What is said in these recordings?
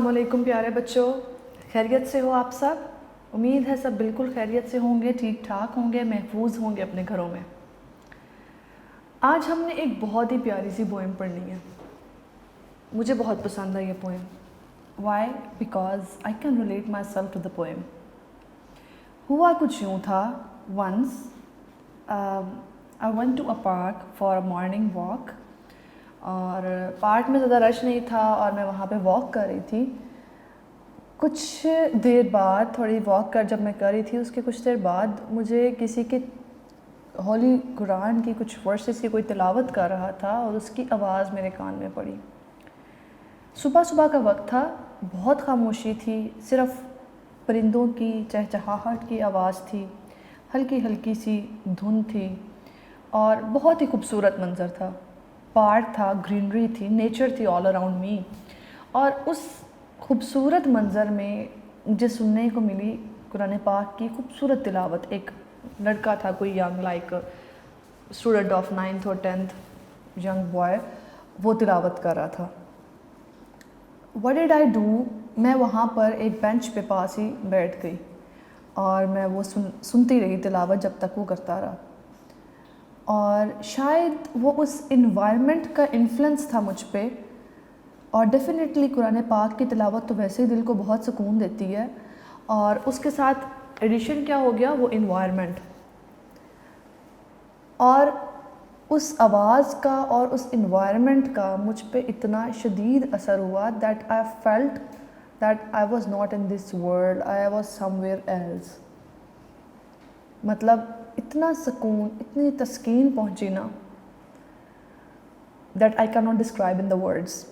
अस्सलामुअलैकुम प्यारे बच्चों, खैरियत से हो आप सब। उम्मीद है सब बिल्कुल खैरियत से होंगे, ठीक ठाक होंगे, महफूज होंगे अपने घरों में। आज हमने एक बहुत ही प्यारी सी पोएम पढ़नी है। मुझे बहुत पसंद है ये poem. Why? Because I can relate myself to the poem. हुआ कुछ यूँ था, once I went to a park for a morning walk. और पार्क में ज़्यादा रश नहीं था और मैं वहाँ पे वॉक कर रही थी। कुछ देर बाद, थोड़ी वॉक जब मैं कर रही थी, उसके कुछ देर बाद मुझे किसी के होली कुरान की कुछ वर्सेस की कोई तिलावत कर रहा था और उसकी आवाज़ मेरे कान में पड़ी। सुबह सुबह का वक्त था, बहुत खामोशी थी, सिर्फ़ परिंदों की चहचहाहट की आवाज़ थी, हल्की हल्की सी धुन थी और बहुत ही खूबसूरत मंज़र था। पार्क था, ग्रीनरी थी, नेचर थी ऑल अराउंड मी। और उस खूबसूरत मंज़र में मुझे सुनने को मिली कुरान पाक की खूबसूरत तिलावत। एक लड़का था, कोई young like student of 9th और 10th यंग बॉय, वो तिलावत कर रहा था। What did I do? मैं वहाँ पर एक बेंच पे पास ही बैठ गई और मैं वो सुनती रही तिलावत जब तक वो करता रहा। और शायद वो उस इन्वायरमेंट का इन्फ्लुएंस था मुझ पे। और डेफ़िनेटली कुरान पाक की तिलावत तो वैसे ही दिल को बहुत सुकून देती है, और उसके साथ एडिशन क्या हो गया, वो इन्वायरमेंट। और उस आवाज़ का और उस इन्वायरमेंट का मुझ पे इतना शदीद असर हुआ that I felt that I was not in this world, I was somewhere else. मतलब इतना सुकून, इतनी तस्कीन पहुँची ना, that I can not describe in the words.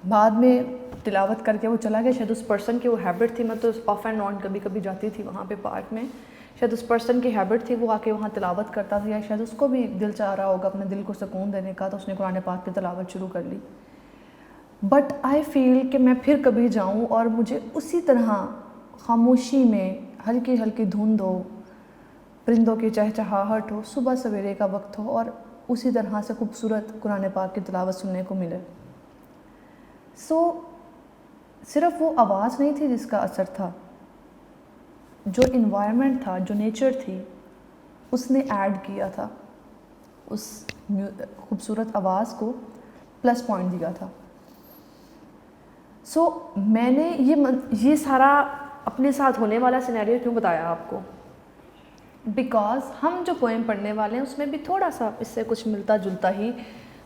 बाद में तिलावत करके वो चला गया। शायद उस पर्सन की वो हैबिट थी, मैं तो ऑफ एंड ऑन कभी कभी जाती थी वहाँ पे पार्क में। शायद उस पर्सन की हैबिट थी, वो आके वहाँ तिलावत करता था, या शायद उसको भी दिल चाह रहा होगा अपने दिल को सुकून देने का, तो उसने कुरान पाक की तिलावत शुरू कर ली। बट आई फील कि मैं फिर कभी जाऊँ और मुझे उसी तरह खामोशी में हल्की हल्की धुंध हो, परिंदों की चहचहाहट हो, सुबह सवेरे का वक्त हो और उसी तरह से खूबसूरत कुरान पाक की तिलावत सुनने को मिले। सिर्फ वो आवाज़ नहीं थी जिसका असर था, जो इन्वायरमेंट था, जो नेचर थी, उसने ऐड किया था, उस खूबसूरत आवाज़ को प्लस पॉइंट दिया था। मैंने ये सारा अपने साथ होने वाला सिनेरियो क्यों बताया आपको? बिकॉज़ हम जो पोएम पढ़ने वाले हैं उसमें भी थोड़ा सा इससे कुछ मिलता जुलता ही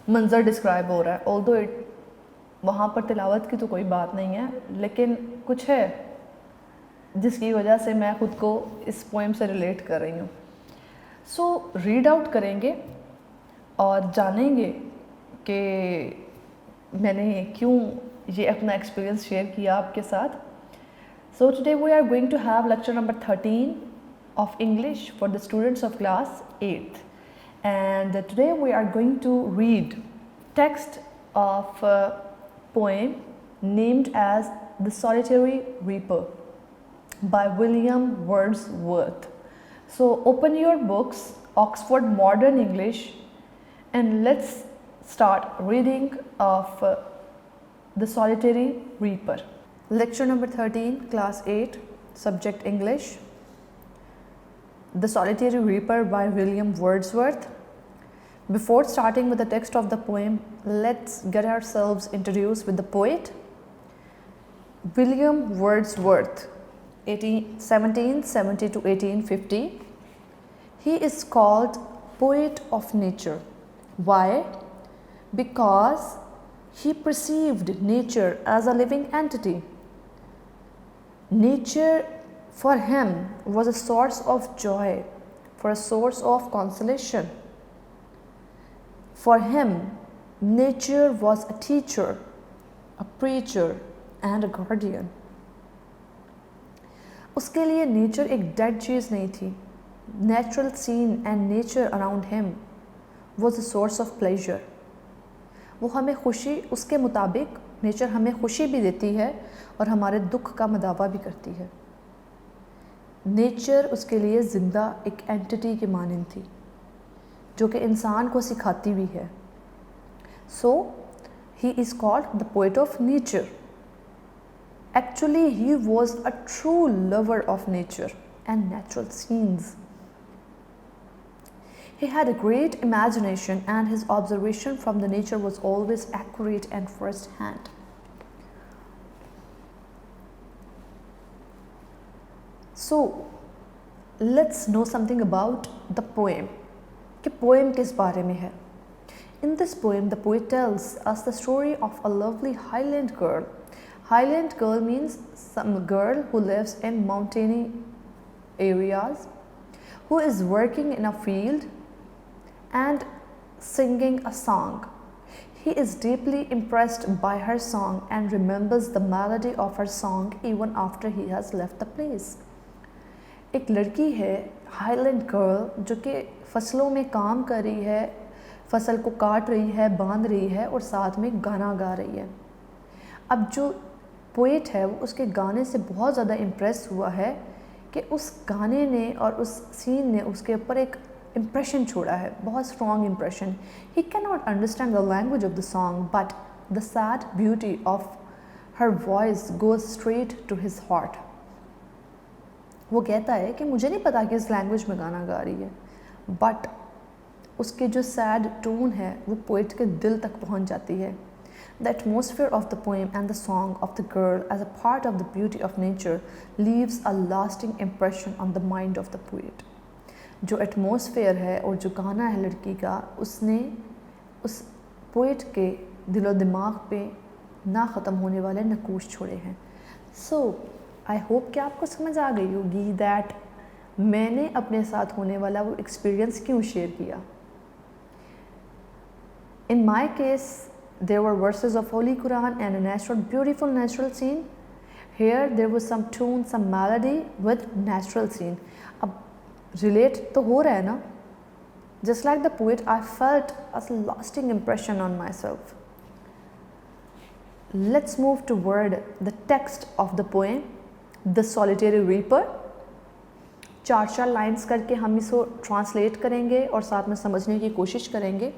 मंज़र डिस्क्राइब हो रहा है। ऑल्दो वहाँ पर तिलावत की तो कोई बात नहीं है, लेकिन कुछ है जिसकी वजह से मैं ख़ुद को इस पोएम से रिलेट कर रही हूँ। रीड आउट करेंगे और जानेंगे कि मैंने क्यों ये अपना एक्सपीरियंस शेयर किया आपके साथ। Today we are going to have lecture number 13 of English for the students of class 8th, and today we are going to read text of a poem named as The Solitary Reaper by William Wordsworth. So open your books, Oxford Modern English, and let's start reading of The Solitary Reaper. Lecture number 13, class 8, subject English. The Solitary Reaper by William Wordsworth. Before starting with the text of the poem, let's get ourselves introduced with the poet. William Wordsworth, 1770 to 1850. He is called poet of nature. Why? Because he perceived nature as a living entity. Nature for him was a source of joy, for a source of consolation. For him, nature was a teacher, a preacher and a guardian. उसके लिए nature एक dead चीज़ नहीं थी। Natural scene and nature around him was a source of pleasure. वो हमें खुशी, उसके मुताबिक नेचर हमें खुशी भी देती है और हमारे दुख का मदावा भी करती है। नेचर उसके लिए ज़िंदा एक एंटिटी की मानंद थी, जो कि इंसान को सिखाती भी है। He is called the poet of nature. Actually, he was a true lover of nature and natural scenes. He had a great imagination and his observation from the nature was always accurate and first hand. So, let's know something about the poem. कि poem किस बारे में है? In this poem, the poet tells us the story of a lovely Highland girl. Highland girl means some girl who lives in mountainy areas, who is working in a field and singing a song. He is deeply impressed by her song and remembers the melody of her song even after he has left the place. एक लड़की है highland girl जो कि फसलों में काम कर रही है, फसल को काट रही है, बांध रही है और साथ में गाना गा रही है. अब जो पोएट है वो उसके गाने से बहुत ज़्यादा इम्प्रेस हुआ है कि उस गाने ने और उस सीन ने उसके ऊपर एक इम्प्रेशन छोड़ा है, बहुत strong impression. He can not understand the language of the song but the sad beauty of her voice goes straight to his heart. वो कहता है कि मुझे नहीं पता कि इस लैंग्वेज में गाना गा रही है, बट उसके जो सैड टोन है वो पोएट के दिल तक पहुंच जाती है. The atmosphere of the poem and the song of the girl as a part of the beauty of nature leaves a lasting impression on the mind of the poet. जो atmosphere है और जो गाना है लड़की का, उसने उस पोएट के दिलो दिमाग पे ना ख़त्म होने वाले नकूश छोड़े हैं. सो आई होप कि आपको समझ आ गई होगी दैट मैंने अपने साथ होने वाला वो एक्सपीरियंस क्यों शेयर किया. In my case there were verses of Holy Quran and a beautiful natural scene. Here there was some tune, some melody with natural scene. अब relate तो हो रहा है ना. Just like the poet, I felt a lasting impression on myself. Let's move toward the text of the poem, The Solitary Reaper. 4 lines करके हम इसको translate करेंगे और साथ में समझने की कोशिश करेंगे.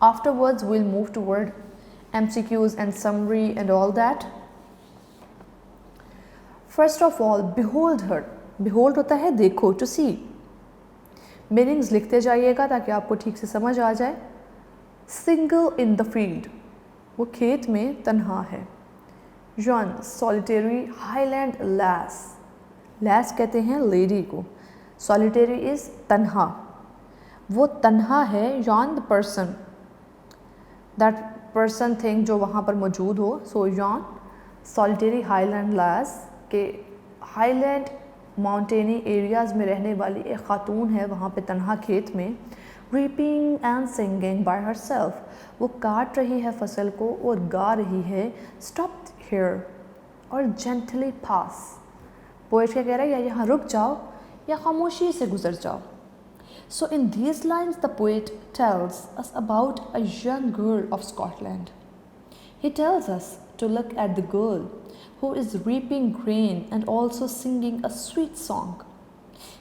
Afterwards, we'll move toward MCQs and summary and all that. First of all, behold her. Behold होता है देखो, to see. Meanings लिखते जाइएगा ताकि आपको ठीक से समझ आ जाए. Single in the field. वो खेत में तन्हा है. Yon, solitary highland lass. Lass कहते हैं lady को. Solitary is तन्हा. वो तन्हा है. Yon the person. That person thing जो वहाँ पर मौजूद हो. So yon solitary highland lass के highland mountainy areas में रहने वाली एक खातून है वहाँ पे तन्हा खेत में. Reaping and singing by herself. वो काट रही है फसल को और गा रही है. Stop here और gently pass. पोएट क्या कह रहा है, या यहाँ रुक जाओ या खामोशी से गुजर जाओ. So in these lines the poet tells us about a young girl of Scotland. He tells us to look at the girl who is reaping grain and also singing a sweet song.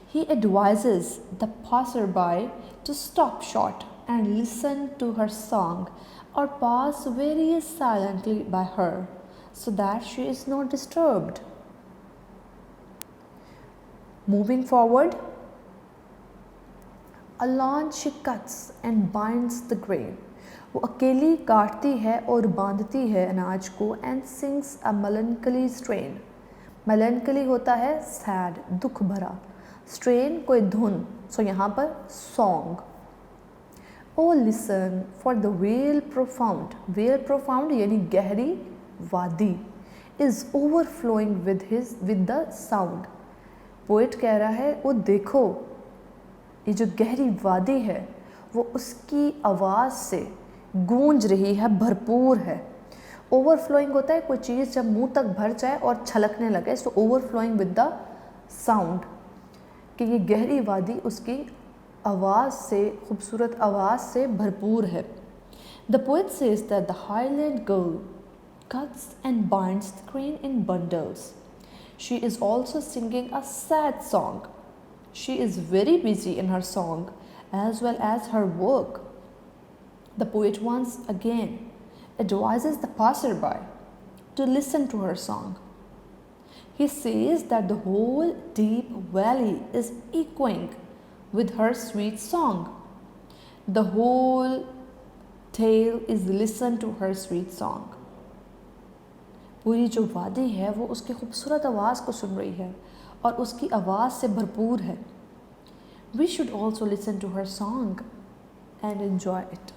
He advises the passerby to stop short and listen to her song or pass very silently by her so that she is not disturbed. Moving forward, alone she cuts and binds the grain. वो अकेली काटती है और बांधती है अनाज को and sings a melancholy strain. melancholy होता है sad, दुख भरा. strain कोई धुन, so यहाँ पर song. Oh listen for the vale profound. vale profound यानी गहरी वादी is overflowing with the sound. Poet कह रहा है वो देखो ये जो गहरी वादी है वो उसकी आवाज़ से गूंज रही है, भरपूर है. ओवरफ्लोइंग होता है कोई चीज़ जब मुंह तक भर जाए और छलकने लगे. सो ओवरफ्लोइंग विद द साउंड कि ये गहरी वादी उसकी आवाज़ से, खूबसूरत आवाज़ से भरपूर है. The poet says that the highland girl cuts and binds the grain in bundles. She is also singing a sad song. She is very busy in her song as well as her work. The poet once again advises the passerby to listen to her song He says that the whole deep valley is echoing with her sweet song. The whole tale is listened to her sweet song. पूरी जो वादी है वो उसकी खूबसूरत आवाज़ को सुन रही है और उसकी आवाज़ से भरपूर है. We should also listen to her song and enjoy it.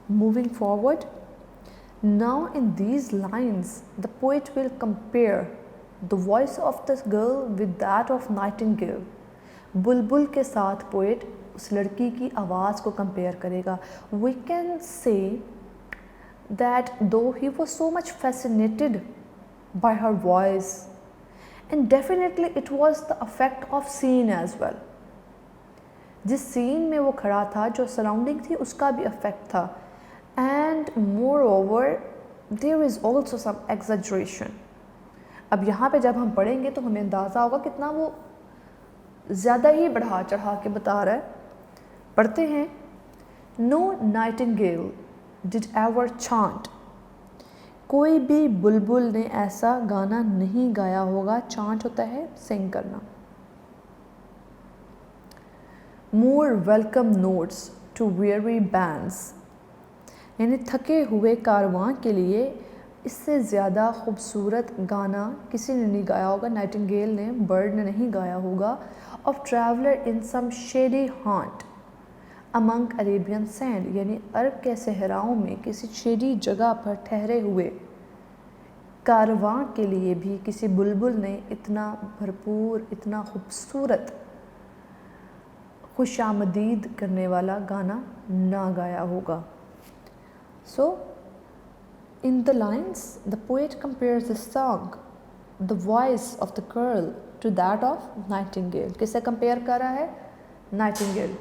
Moving forward, now in these lines, the poet will compare the voice of the girl with that of nightingale. बुलबुल के साथ पोएट उस लड़की की आवाज़ को कंपेयर करेगा. We can say that though he was so much fascinated by her voice, and definitely it was the effect of scene as well. जिस scene में वो खड़ा था, जो सराउंडिंग थी, उसका भी इफेक्ट था. And moreover there is also some exaggeration. अब यहाँ पे जब हम पढ़ेंगे तो हमें अंदाज़ा होगा कितना वो ज़्यादा ही बढ़ा चढ़ा के बता रहा है. पढ़ते हैं. No nightingale did ever chant. कोई भी बुलबुल ने ऐसा गाना नहीं गाया होगा. चांट होता है सिंग करना. More welcome notes to weary bands, यानी थके हुए कारवां के लिए इससे ज़्यादा खूबसूरत गाना किसी ने नहीं गाया होगा. नाइटिंगेल ने, बर्ड ने नहीं गाया होगा. Of traveller in some shady haunt among Arabian sand, यानी अरब के सहराओं में किसी शेडी जगह पर ठहरे हुए कारवां के लिए भी किसी बुलबुल ने इतना भरपूर, इतना खूबसूरत, खुशामदीद करने वाला गाना ना गाया होगा. So, in the lines, the poet compares the song, the voice of the girl, to that of nightingale. किससे compare कर रहा है? Nightingale.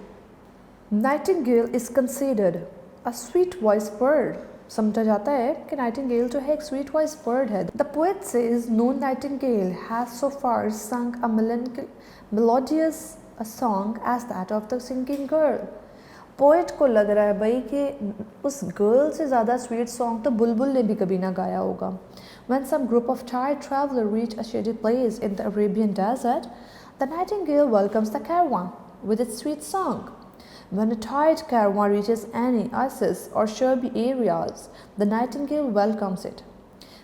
Nightingale is considered a sweet voiced bird. समझा जाता है कि nightingale जो है एक sweet voiced bird है. The poet says no nightingale has so far sung a melodious a song as that of the singing girl. Poet को लग रहा है भाई कि उस गर्ल से ज़्यादा स्वीट सॉन्ग तो बुलबुल ने भी कभी ना गाया होगा. When some group of tired travelers reach a shady place in the Arabian desert, the nightingale welcomes the caravan with its sweet song. When a tired caravan reaches any oasis or shrubby areas, the nightingale welcomes it.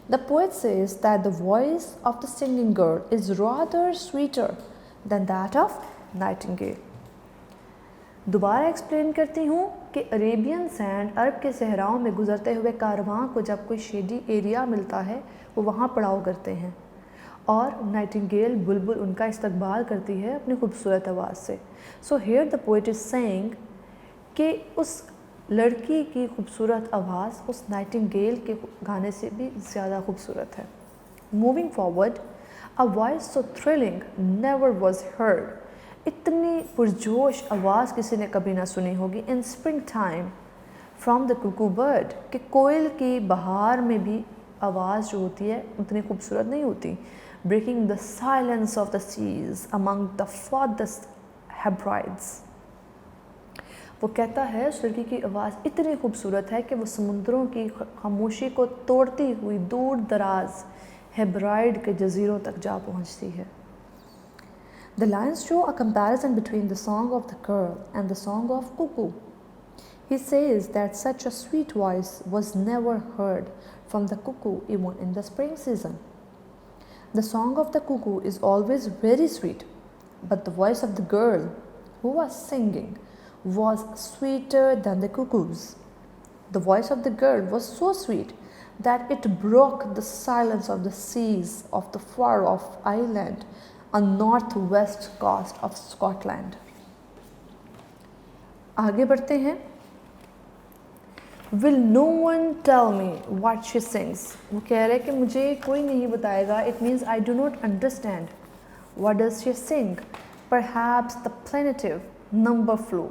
The poet says that the voice of the singing girl is rather sweeter than that of nightingale. दोबारा explain करती हूँ कि Arabian sand, अरब के सहराओं में गुजरते हुए कारवां को जब कोई शेडी एरिया मिलता है वो वहाँ पड़ाव करते हैं और नाइटिंगेल, बुलबुल, उनका इस्तकबाल करती है अपनी खूबसूरत आवाज़ से. So here the poet is saying कि उस लड़की की खूबसूरत आवाज़ उस नाइटिंगेल के गाने से भी ज़्यादा खूबसूरत है. Moving forward, a voice so thrilling never was heard. इतनी पुरजोश आवाज़ किसी ने कभी ना सुनी होगी. इन spring time from the Kuku bird, कि कोयल की बहार में भी आवाज़ जो होती है उतनी खूबसूरत नहीं होती. Breaking the silence of the seas among the farthest Hebrides. वो कहता है उस लड़की की आवाज़ इतनी खूबसूरत है कि वो समुद्रों की खामोशी को तोड़ती हुई दूर दराज हेब्राइड के जजीरों तक जा पहुँचती है. The lines show a comparison between the song of the girl and the song of cuckoo. He says that such a sweet voice was never heard from the cuckoo even in the spring season. The song of the cuckoo is always very sweet, but the voice of the girl who was singing was sweeter than the cuckoo's. The voice of the girl was so sweet that it broke the silence of the seas of the far-off island on northwest coast of Scotland. आगे बढ़ते हैं. Will no one tell me what she sings? वो कह रहे हैं कि मुझे कोई नहीं बताएगा. It means I do not understand. What does she sing? Perhaps the plaintive number flow.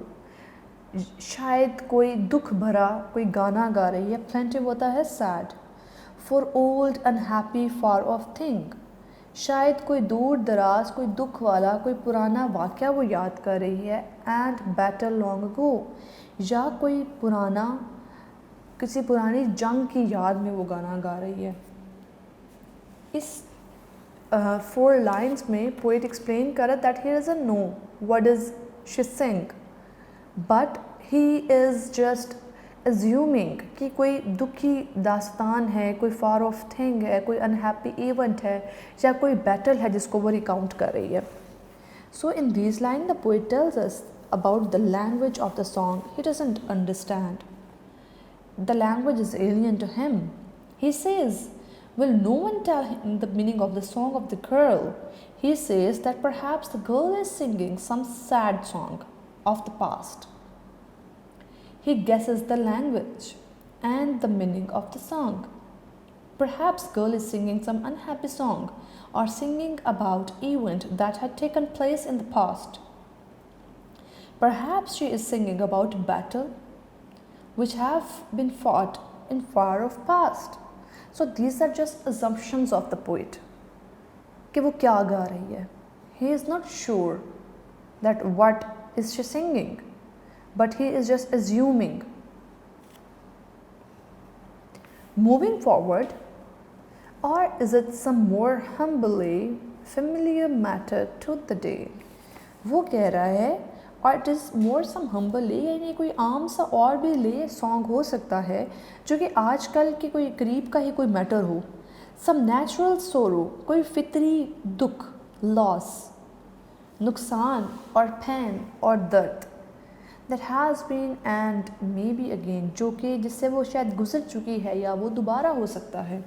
शायद कोई दुख भरा कोई गाना गा रही है. Plaintive होता है sad. For old unhappy far off thing. शायद कोई दूर दराज, कोई दुख वाला, कोई पुराना वाक़या वो याद कर रही है. एंड बेटर लॉन्ग अगो, या कोई पुराना, किसी पुरानी जंग की याद में वो गाना गा रही है. इस 4 लाइन्स में पोइट एक्सप्लेन कर that he doesn't know what is she Singh, but he is just assuming कि कोई दुखी दास्तान है, कोई फार ऑफ थिंग है, कोई अनहैप्पी इवेंट है, या कोई बैटल है जिसको वो रिकाउंट कर रही है. So in this line the poet tells us about the language of the song he doesn't understand. The language is alien to him. He says, will no one tell him the meaning of the song of the girl? He says that perhaps the girl is singing some sad song of the past. He guesses the language and the meaning of the song. Perhaps girl is singing some unhappy song or singing about event that had taken place in the past. Perhaps she is singing about battle which have been fought in far off past. So these are just assumptions of the poet कि वो क्या गा रही है. He is not sure that what is she singing, but he is just assuming. Moving forward, or is it some more humbly familiar matter to the day? वो कह रहा है और it is more some humbly, यानी कोई आम सा और भी ले सॉन्ग हो सकता है जो कि आजकल के कोई करीब का ही कोई मैटर हो. सम नेचुरल सोरो, कोई फितरी दुख, लॉस, नुकसान और पैन और दर्द that has been and may be again, जो कि जिससे वो शायद गुजर चुकी है या वो दोबारा हो सकता है.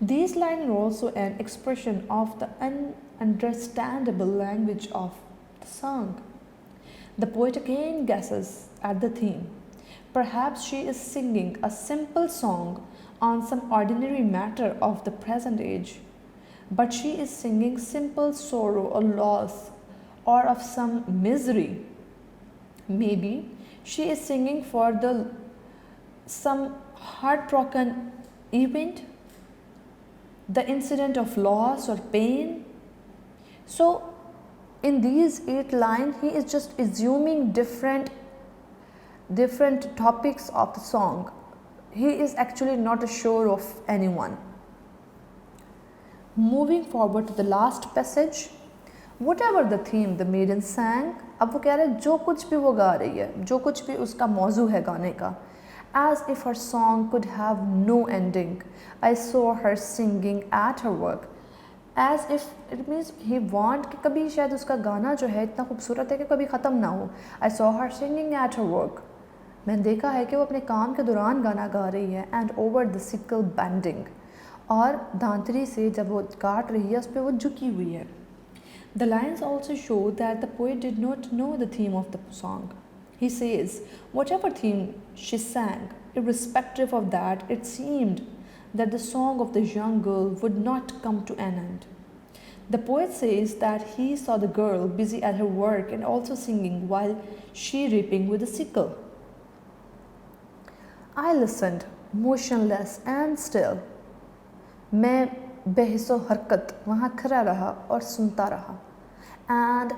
These lines are also an expression of the ununderstandable language of the song. The poet again guesses at the theme. Perhaps she is singing a simple song on some ordinary matter of the present age, but she is singing simple sorrow or loss or of some misery. Maybe she is singing for some heartbroken event, the incident of loss or pain. So in these 8 lines, he is just assuming different topics of the song. He is actually not sure of anyone. Moving forward to the last passage, whatever the theme the maiden sang, अब वो कह रहे हैं जो कुछ भी वो गा रही है, जो कुछ भी उसका मौजू है गाने का, as if her song could have no ending. I saw her singing at her work. As if it means he want कि कभी शायद उसका गाना जो है इतना खूबसूरत है कि कभी ख़त्म ना हो. I saw her singing at her work. मैंने देखा है कि वो अपने काम के दौरान गाना गा रही है. And over the sickle bending, और दांतरी से जब वो काट रही है उस पर वो झुकी हुई है. The lines also show that the poet did not know the theme of the song. He says, whatever theme she sang, irrespective of that, it seemed that the song of the young girl would not come to an end. The poet says that he saw the girl busy at her work and also singing while she reaping with a sickle. I listened, motionless and still. मैं बेहिसो हरकत वहाँ खड़ा रहा और सुनता रहा. And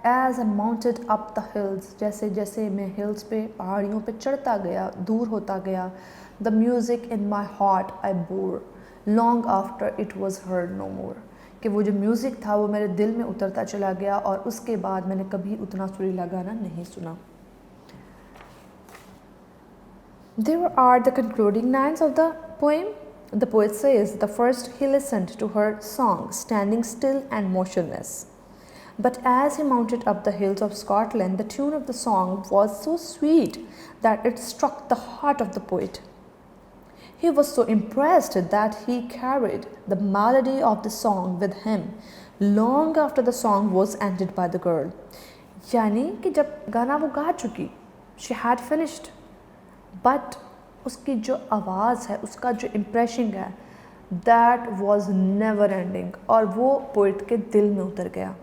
as I mounted up the hills, जैसे जैसे मैं hills पे पहाड़ियों पे चढ़ता गया, दूर होता गया, the music in my heart I bore, long after it was heard no more. कि वो जो म्यूज़िक था वो मेरे दिल में उतरता चला गया और उसके बाद मैंने कभी उतना सुरीला गाना नहीं सुना. There are the concluding lines of the poem. The poet says, the first he listened to her song, standing still and motionless. But as he mounted up the hills of Scotland, the tune of the song was so sweet that it struck the heart of the poet. He was so impressed that he carried the melody of the song with him long after the song was ended by the girl. यानी कि जब गाना वो गा चुकी, she had finished, but उसकी जो आवाज़ है, उसका जो इम्प्रेशन है, that was never ending, और वो पोइट के दिल में उतर गया.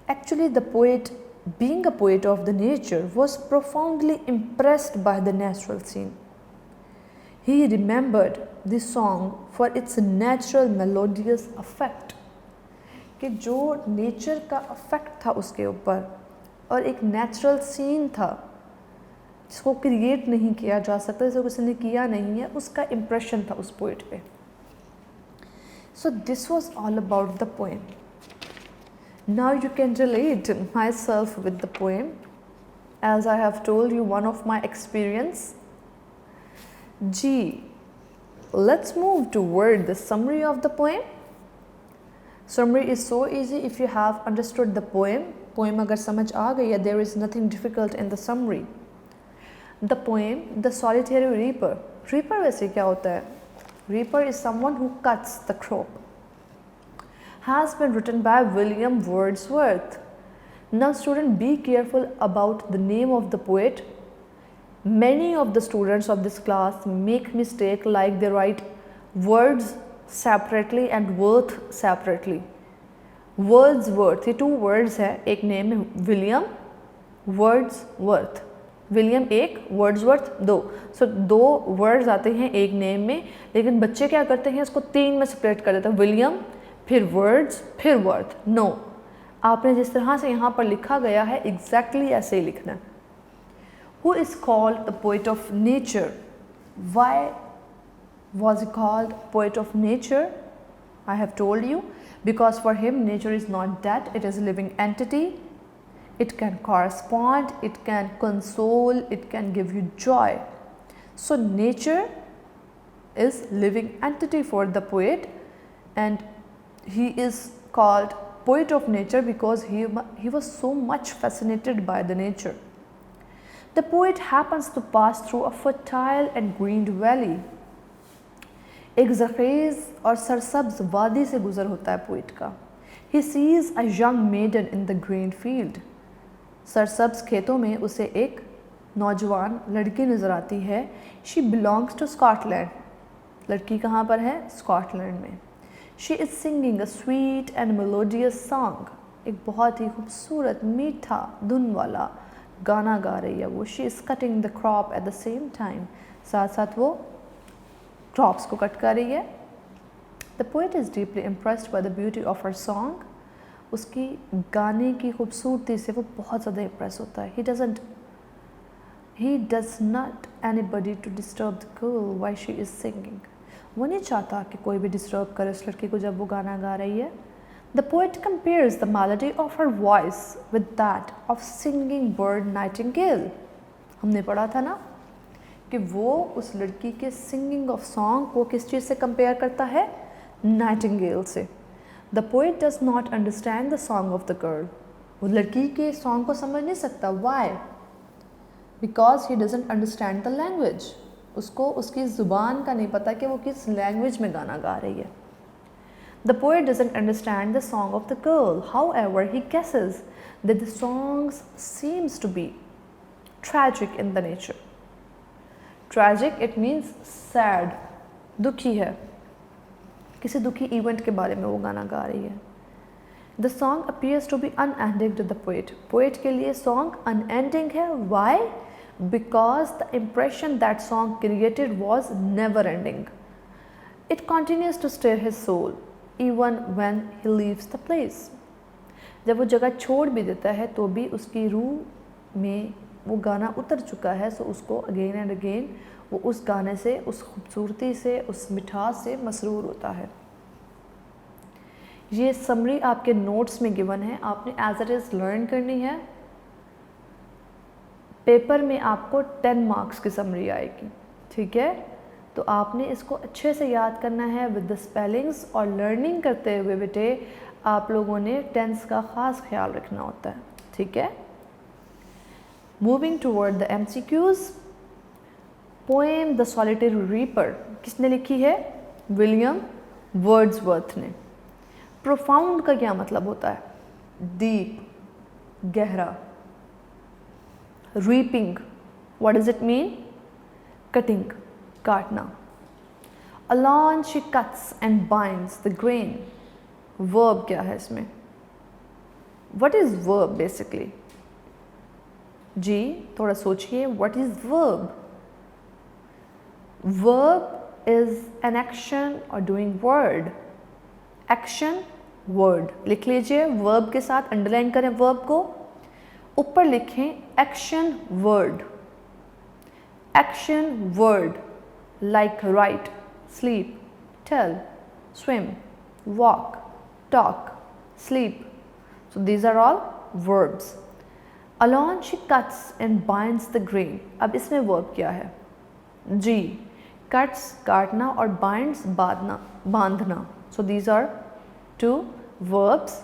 Actually, the poet, being a poet of the nature, was profoundly impressed by the natural scene. He remembered the song for its natural melodious effect. कि जो नेचर का अफेक्ट था उसके ऊपर और एक नेचुरल सीन था जिसको क्रिएट नहीं किया जा सकता, जिसको किसी ने किया नहीं है, उसका इम्प्रेशन था उस पोइट पे. So this was all about the poem. Now you can relate myself with the poem, as I have told you one of my experience. G, let's move toward the summary of the poem. Summary is so easy if you have understood the poem. Poem अगर समझ आ गई है, there is nothing difficult in the summary. The poem, The Solitary Reaper. Reaper वैसे क्या होता है? Reaper is someone who cuts the crop. Has been written by William Wordsworth. Now student, be careful about the name of the poet. Many of the students of this class make mistake, like they write words separately and worth separately. Wordsworth, ये two words है, एक name है William Wordsworth. William एक, Wordsworth दो. सो दो words आते हैं एक नेम में, लेकिन बच्चे क्या करते हैं, इसको तीन में सेपरेट कर देते हैं, विलियम फिर वर्ड्स फिर वर्थ. नो, आपने जिस तरह से यहाँ पर लिखा गया है एग्जैक्टली ऐसे ही लिखना है. Who is called the poet of nature? Why was he called poet of nature? I have told you, because for him nature is not dead, it is a living entity. It can correspond, it can console, it can give you joy. So nature is living entity for the poet, and he is called poet of nature because he was so much fascinated by the nature. The poet happens to pass through a fertile and green valley. एक ज़रख़ेज़ और सरसब्ज़ वादी से गुज़र होता है poet का. He sees a young maiden in the green field. सरसब्ज़ खेतों में उसे एक नौजवान लड़की नज़र आती है. She belongs to Scotland. लड़की कहाँ पर है? स्कॉटलैंड में. She is singing a sweet and melodious song. एक बहुत ही खूबसूरत मीठा धुन वाला गाना गा रही है वो. She is cutting the crop at the same time. साथ साथ वो क्रॉप्स को कट कर रही है. The poet is deeply impressed by the beauty of her song. उसकी गाने की खूबसूरती से वो बहुत ज़्यादा इम्प्रेस होता है. He does not anybody to disturb the girl while she is singing. वो नहीं चाहता कि कोई भी डिस्टर्ब करे उस लड़की को जब वो गाना गा रही है. The poet compares the melody of her voice with that of singing bird nightingale. हमने पढ़ा था ना कि वो उस लड़की के सिंगिंग ऑफ सॉन्ग को किस चीज़ से कंपेयर करता है? नाइटिंगेल से. The poet does not understand the song of the girl. वो लड़की के सॉन्ग को समझ नहीं सकता. Why? Because he doesn't understand the language. उसको उसकी ज़ुबान का नहीं पता कि वो किस लैंग्वेज में गाना गा रही है. The poet doesn't understand the song of the girl. However he guesses that the songs seems to be tragic in the nature. Tragic it means sad, दुखी है, किसी दुखी इवेंट के बारे में वो गाना गा रही है. The song appears to be unending to the poet. Poet के लिए सॉन्ग अनएंडिंग है. Why? Because the impression that song created was never ending. It continues to stir his soul even when he leaves the place. जब वो जगह छोड़ भी देता है तो भी उसकी रूह में वो गाना उतर चुका है. सो उसको अगेन एंड अगेन वो उस गाने से, उस खूबसूरती से, उस मिठास से मसरूर होता है. ये समरी आपके नोट्स में गिवन है, आपने एज इट इज़ लर्न करनी है. पेपर में आपको 10 मार्क्स की समरी आएगी, ठीक है. तो आपने इसको अच्छे से याद करना है विद द स्पेलिंग्स, और लर्निंग करते हुए बेटे आप लोगों ने टेंस का ख़ास ख्याल रखना होता है, ठीक है. Moving toward the MCQs. Poem the solitary reaper किसने लिखी है? विलियम वर्ड्सवर्थ ने. प्रोफाउंड का क्या मतलब होता है? डीप, गहरा. Reaping, what does it mean? Cutting, काटना. Alone she cuts and binds the grain. Verb क्या है इसमें? What is verb basically? जी थोड़ा सोचिए, what is verb? Verb is an action और डूइंग वर्ड. एक्शन वर्ड लिख लीजिए, वर्ब के साथ अंडरलाइन करें वर्ब को, ऊपर लिखें action word. Action word like write, sleep, tell, swim, walk, talk, sleep. So these are all verbs. Alone she cuts and binds the grain. अब इसमें verb क्या है? G, cuts काटना और binds बांधना. So these are two verbs.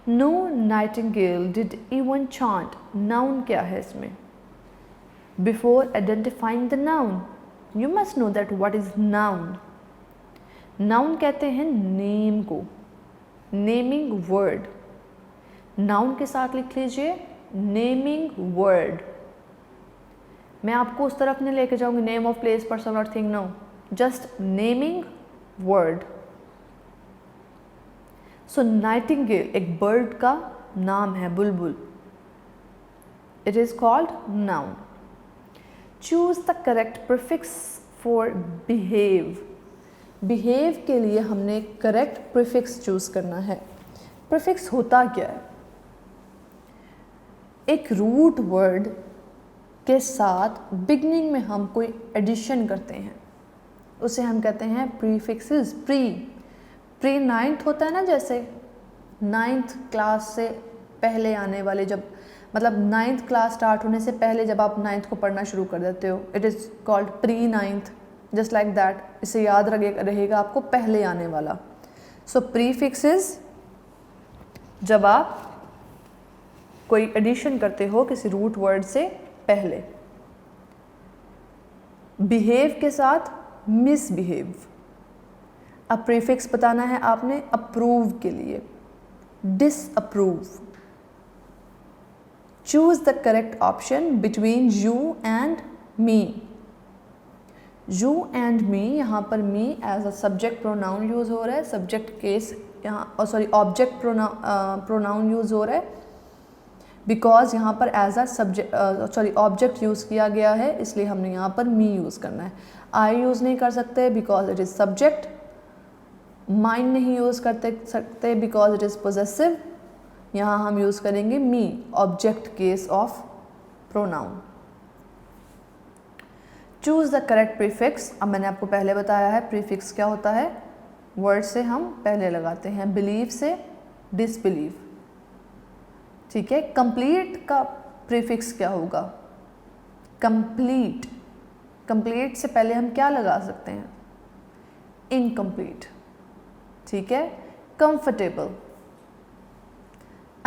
No nightingale did even chant. Noun क्या है इसमें? Before identifying the noun, you must know that what is noun. Noun कहते हैं name को, naming word. Noun के साथ लिख लीजिए naming word. मैं आपको उस तरफ नहीं लेके जाऊंगी name of place, person or thing, no. Just naming word. So nightingale एक bird का नाम है, बुलबुल. It is called noun. Choose the correct prefix for behave. Behave के लिए हमने correct prefix choose करना है. Prefix होता क्या है? एक root word के साथ beginning में हम कोई addition करते हैं, उसे हम कहते हैं prefixes. pre 9th होता है ना, जैसे 9th क्लास से पहले आने वाले, जब मतलब 9th क्लास स्टार्ट होने से पहले जब आप 9th को पढ़ना शुरू कर देते हो, it is called pre 9th. Just like that, इसे याद रहेगा आपको, पहले आने वाला. सो प्रीफिक्सेस जब आप कोई एडिशन करते हो किसी रूट वर्ड से पहले. बिहेव के साथ मिसबिहेव. अब प्रीफिक्स बताना है आपने अप्रूव के लिए, disapprove. Choose the correct option between you and me. You and me, यहाँ पर me as a subject pronoun use हो रहा है, subject case यहाँ object pronoun यूज़ हो रहा है, because यहाँ पर as a subject object use किया गया है, इसलिए हमने यहाँ पर me यूज़ करना है. I यूज़ नहीं कर सकते because it is subject. Mine नहीं यूज़ करते सकते because it is possessive. यहाँ हम यूज़ करेंगे me, object case of pronoun. Choose the correct prefix. अब मैंने आपको पहले बताया है प्रीफिक्स क्या होता है. वर्ड से हम पहले लगाते हैं, बिलीव से डिसबिलीव. ठीक है. कंप्लीट का प्रीफिक्स क्या होगा? कंप्लीट. कंप्लीट से पहले हम क्या लगा सकते हैं? इनकम्प्लीट. ठीक है. Comfortable,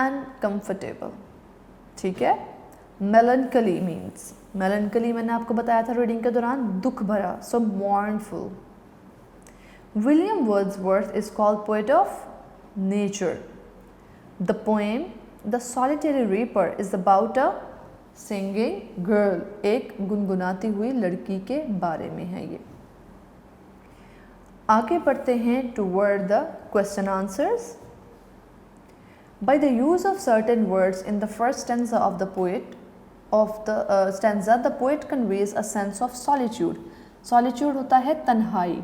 uncomfortable. ठीक है. melancholy means, melancholy मैंने आपको बताया था रीडिंग के दौरान, दुख भरा. so mournful. William Wordsworth is called poet of nature. The poem The Solitary Reaper is about a singing girl. एक गुनगुनाती हुई लड़की के बारे में है ये. आगे बढ़ते हैं toward the question answers. By the use of certain words in the first stanza of the stanza, the poet conveys a sense of solitude. Solitude होता है तन्हाई.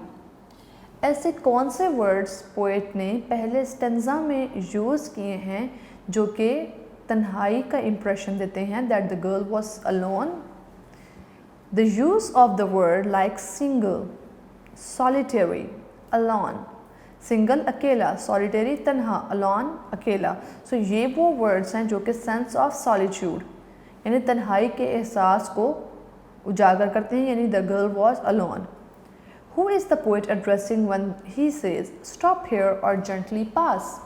ऐसे कौन से words poet ने पहले stanza में यूज़ किए हैं जो कि तन्हाई का impression देते हैं, that the girl was alone? The use of the word like single, solitary, alone. Single अकेला, सॉलिटरी तन्हा, अलॉन अकेला. सो ये वो वर्ड्स हैं जो कि सेंस ऑफ सॉलिट्यूड यानी तन्हाई के एहसास को उजागर करते हैं, यानी the girl was alone. Who is the poet addressing when he says stop here और जेंटली पास?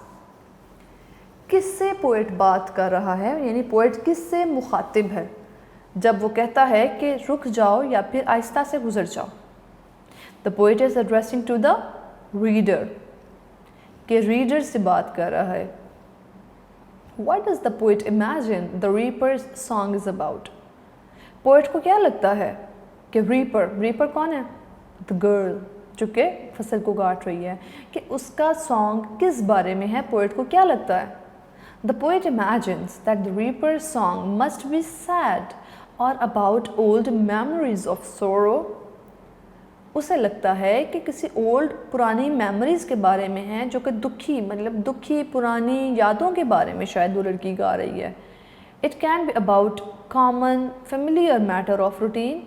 किससे पोएट बात कर रहा है, यानी पोएट किससे मुखातिब है जब वो कहता है कि रुक जाओ या फिर आहिस्ता से गुजर जाओ? The poet is addressing to the reader, के रीडर से बात कर रहा है. What does the poet imagine the reaper's song is about? Poet को क्या लगता है कि रीपर कौन है? द गर्ल, जो कि फसल को काट रही है, कि उसका सॉन्ग किस बारे में है? पोएट को क्या लगता है? The poet imagines that the reaper's song must be sad or about old memories of sorrow. उसे लगता है कि किसी ओल्ड पुरानी मेमोरीज़ के बारे में है, जो कि दुखी पुरानी यादों के बारे में शायद वो लड़की गा रही है. It can be about common familiar matter of routine.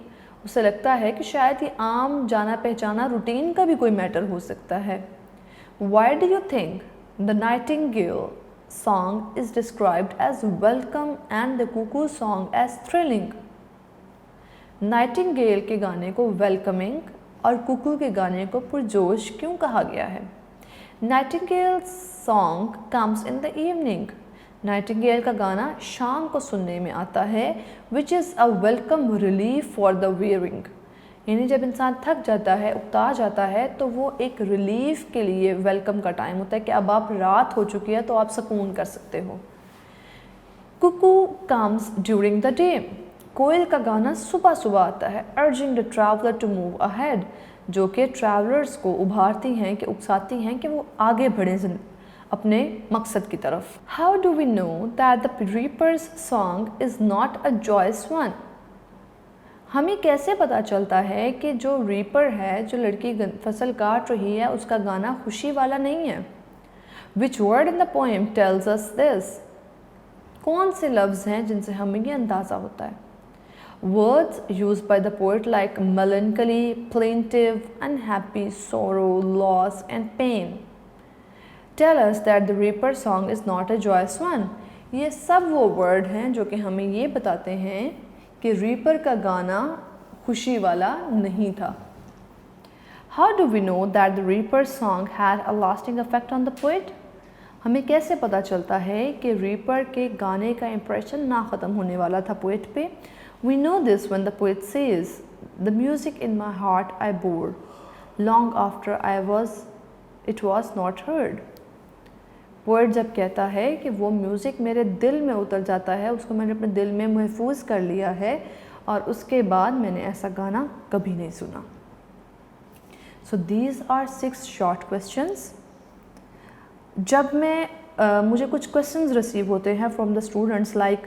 उसे लगता है कि शायद ये आम जाना पहचाना रूटीन का भी कोई मैटर हो सकता है. Why do you think the Nightingale song is described as welcome and the Cuckoo song as thrilling? Nightingale के गाने को वेलकमिंग और कुकू के गाने को पुरजोश क्यों कहा गया है? Nightingale song comes in the evening. Nightingale का गाना शाम को सुनने में आता है, which is a welcome relief for the wearing. यानी जब इंसान थक जाता है, उकता जाता है, तो वो एक रिलीफ के लिए वेलकम का टाइम होता है कि अब आप रात हो चुकी है तो आप सुकून कर सकते हो। Cuckoo comes during the day. कोयल का गाना सुबह सुबह आता है, urging the traveller to move ahead, जो कि ट्रैवलर्स को उभारती हैं कि उकसाती हैं कि वो आगे बढ़ें अपने मकसद की तरफ। How do we know that the reaper's song is not a joyous one? हमें कैसे पता चलता है कि जो रीपर है, जो लड़की फसल काट रही है, उसका गाना खुशी वाला नहीं है? Which word in the poem tells us this? कौन से लफ्ज़ हैं जिनसे हमें ये अंदाज़ा होता है? Words used by the poet like melancholy, plaintive, unhappy, sorrow, loss and pain tell us that the reaper song is not a joyous one. ये सब वो वर्ड हैं जो कि हमें ये बताते हैं कि रीपर का गाना खुशी वाला नहीं था। How do we know that the reaper song had a lasting effect on the poet? हमें कैसे पता चलता है कि रीपर के गाने का इम्प्रेशन ना ख़त्म होने वाला था पोएट पे? We know this when the poet says, "The music in my heart I bore, long after it was not heard." Poet जब कहता है कि वो म्यूज़िक मेरे दिल में उतर जाता है, उसको मैंने अपने दिल में महफूज कर लिया है और उसके बाद मैंने ऐसा गाना कभी नहीं सुना। So these are 6 short questions. जब मुझे कुछ क्वेश्चंस रिसीव होते हैं from the students like,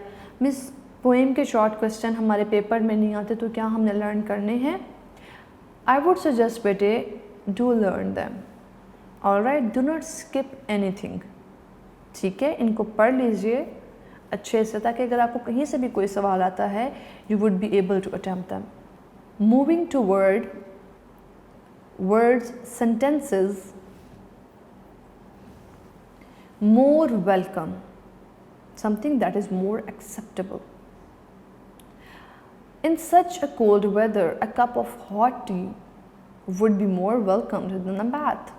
miss poem के शॉर्ट क्वेश्चन हमारे पेपर में नहीं आते तो क्या हमने लर्न करने हैं? आई वुड सजेस्ट बेटे, do learn them, alright, do not skip anything. ठीक है, इनको पढ़ लीजिए अच्छे से ताकि अगर आपको कहीं से भी कोई सवाल आता है, you would be able to attempt them. Moving to words, sentences, more welcome, something that is more acceptable. In such a cold weather, a cup of hot tea would be more welcomed than a bath.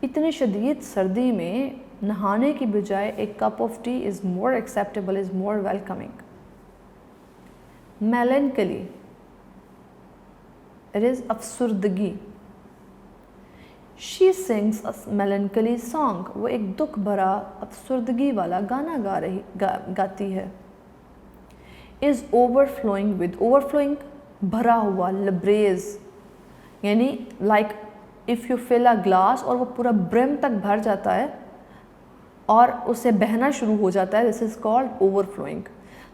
इतनी शदीद सर्दी में नहाने की बजाय एक cup of T is more acceptable, is more welcoming. Melancholy, it is अफसुर्दगी। She sings a melancholy song. वो एक दुख भरा अफसुर्दगी वाला गाना गाती है। Is overflowing with, overflowing भरा हुआ, लबरेज, यानी like if you fill a glass और वो पूरा ब्रिम तक भर जाता है और उसे बहना शुरू हो जाता है, this is called overflowing.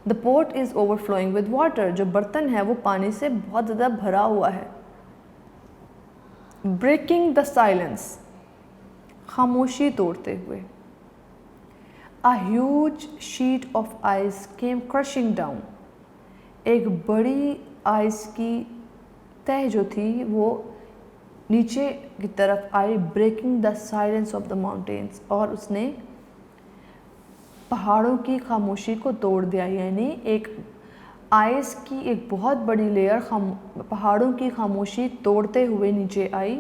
The pot is overflowing with water. जो बर्तन है वो पानी से बहुत ज़्यादा भरा हुआ है। ब्रेकिंग द साइलेंस, खामोशी तोड़ते हुए। A huge sheet of ice came crushing down, एक बड़ी आइस की तह जो थी वो नीचे की तरफ आई। Breaking the silence of the mountains, और उसने पहाड़ों की खामोशी को तोड़ दिया, यानी एक आइस की एक बहुत बड़ी लेयर पहाड़ों की खामोशी तोड़ते हुए नीचे आई।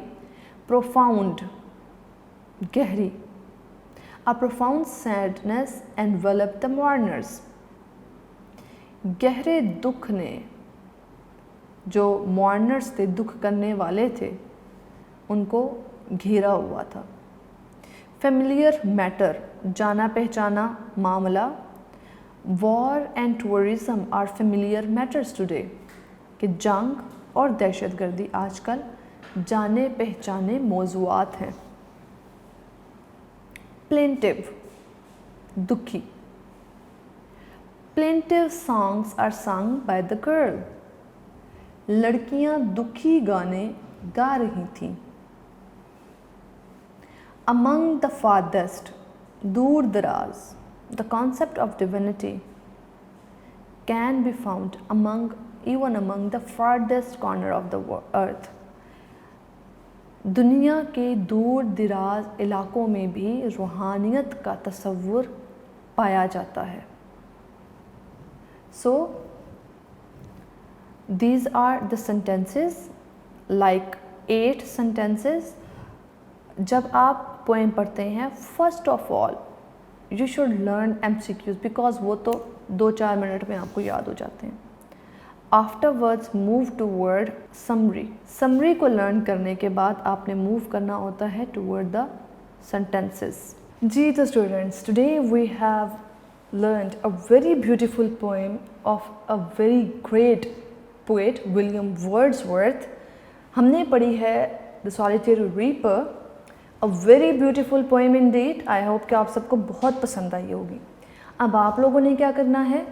प्रोफाउंड, गहरी। A profound sadness enveloped the mourners, गहरे दुख ने जो मॉर्नर्स थे, दुख करने वाले थे, उनको घेरा हुआ था। फेमिलियर मैटर, जाना पहचाना मामला। War and tourism are familiar matters today, कि जंग और दहशतगर्दी आजकल जाने पहचाने मौज़ूआत हैं। प्लेंटिव, दुखी। Plaintive songs are sung by the girl, लड़कियां दुखी गाने गा रही थीं। अमंग द फारदेस्ट, दूर दराज। The concept of divinity can be found even among the farthest corner of the earth. दुनिया के दूर दराज इलाकों में भी रूहानियत का तसव्वुर पाया जाता है। सो these are the sentences, like 8 sentences। जब आप पोएम पढ़ते हैं, first of all you should learn MCQs, because वो तो 2-4 मिनट में आपको याद हो जाते हैं। Afterwards move toward summary. Summary को लर्न करने के बाद आपने मूव करना होता है टूवर्ड द सेंटेंसेस। जी तो students, today we have learned a very beautiful poem of a very great poet William Wordsworth। हमने पढ़ी है The Solitary Reaper, a very beautiful poem indeed। I hope कि आप सबको बहुत पसंद आई होगी। अब आप लोगों ने क्या करना है,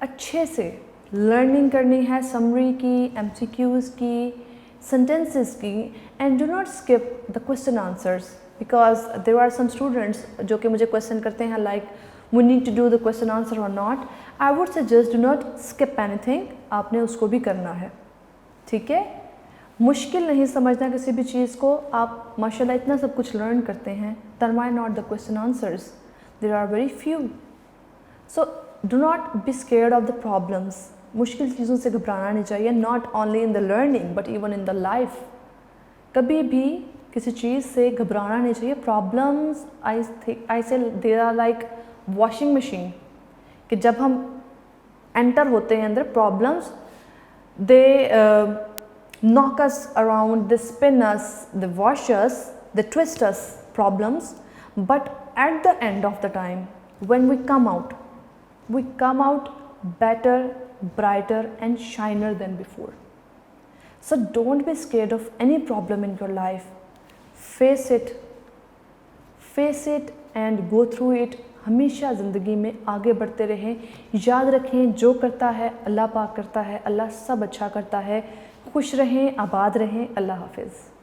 अच्छे से लर्निंग करनी है समरी की, MCQs की, sentences की, and do not skip the question answers because there are some students जो कि मुझे question करते हैं like we need to do the question answer or not। I would suggest do not skip anything। आपने उसको भी करना है, ठीक है। मुश्किल नहीं समझना किसी भी चीज़ को। आप माशाल्लाह इतना सब कुछ लर्न करते हैं, then why not the question answers? There are very few। So do not be scared of the problems। मुश्किल चीज़ों से घबराना नहीं चाहिए, not only in the learning but even in the life। कभी भी किसी चीज़ से घबराना नहीं चाहिए। Problems I say they are like washing machine, कि जब हम एंटर होते हैं अंदर, problems they knock us around, they spin us, they wash us, they twist us, problems, but at the end of the time when we come out better, brighter and shiner than before। So don't be scared of any problem in your life, face it and go through it। हमेशा ज़िंदगी में आगे बढ़ते रहें। याद रखें, जो करता है अल्लाह पाक करता है, अल्लाह सब अच्छा करता है। खुश रहें, आबाद रहें। अल्लाह हाफिज़।